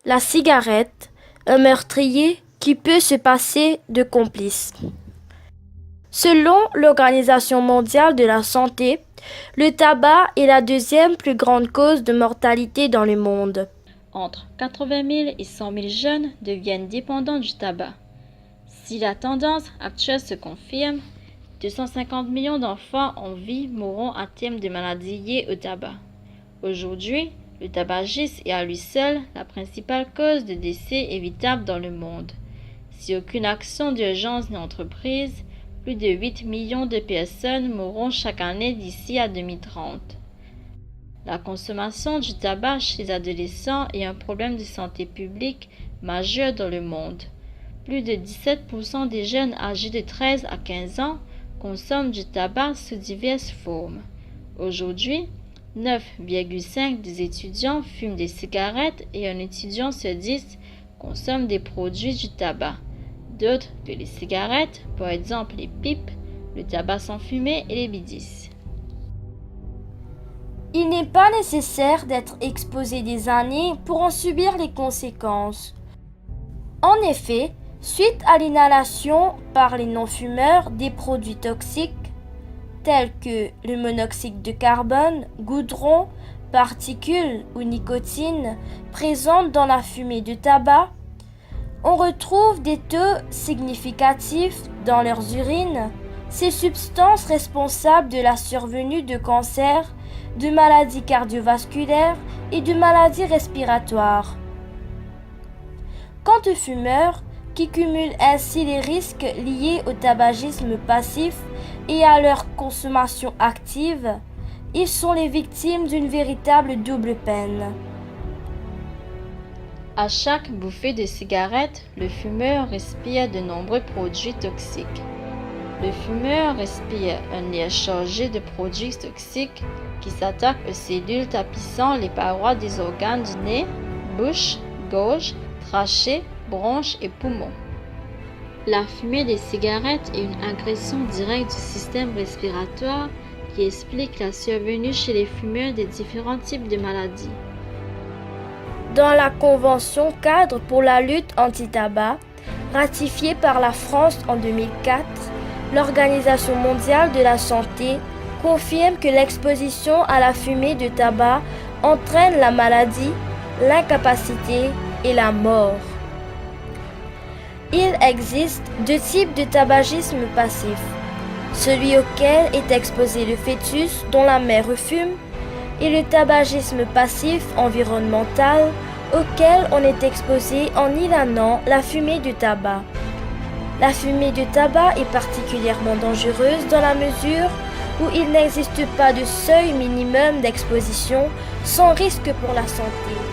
La cigarette, un meurtrier qui peut se passer de complice. Selon l'Organisation mondiale de la santé, le tabac est la deuxième plus grande cause de mortalité dans le monde. Entre 80 000 et 100 000 jeunes deviennent dépendants du tabac. Si la tendance actuelle se confirme, 250 millions d'enfants en vie mourront à terme de maladies liées au tabac. Aujourd'hui, le tabagisme est à lui seul la principale cause de décès évitable dans le monde. Si aucune action d'urgence n'est entreprise, plus de 8 millions de personnes mourront chaque année d'ici à 2030. La consommation du tabac chez les adolescents est un problème de santé publique majeur dans le monde. Plus de 17% des jeunes âgés de 13 à 15 ans consomment du tabac sous diverses formes. Aujourd'hui, 9,5 des étudiants fument des cigarettes et un étudiant sur 10 consomme des produits du tabac. D'autres que les cigarettes, par exemple les pipes, le tabac sans fumée et les bidis. Il n'est pas nécessaire d'être exposé des années pour en subir les conséquences. En effet, suite à l'inhalation par les non-fumeurs des produits toxiques tels que le monoxyde de carbone, goudron, particules ou nicotine présentes dans la fumée de tabac, on retrouve des taux significatifs dans leurs urines, ces substances responsables de la survenue de cancers, de maladies cardiovasculaires et de maladies respiratoires. Quant aux fumeurs, qui cumulent ainsi les risques liés au tabagisme passif et à leur consommation active, ils sont les victimes d'une véritable double peine. À chaque bouffée de cigarette, le fumeur respire de nombreux produits toxiques. Le fumeur respire un air chargé de produits toxiques qui s'attaquent aux cellules tapissant les parois des organes du nez, bouche, gorge, trachée, bronches et poumons. La fumée des cigarettes est une agression directe du système respiratoire qui explique la survenue chez les fumeurs de différents types de maladies. Dans la Convention cadre pour la lutte anti-tabac, ratifiée par la France en 2004, l'Organisation mondiale de la santé confirme que l'exposition à la fumée de tabac entraîne la maladie, l'incapacité et la mort. Il existe deux types de tabagisme passif, celui auquel est exposé le fœtus dont la mère fume, et le tabagisme passif environnemental auquel on est exposé en inhalant la fumée du tabac. La fumée de tabac est particulièrement dangereuse dans la mesure où il n'existe pas de seuil minimum d'exposition sans risque pour la santé.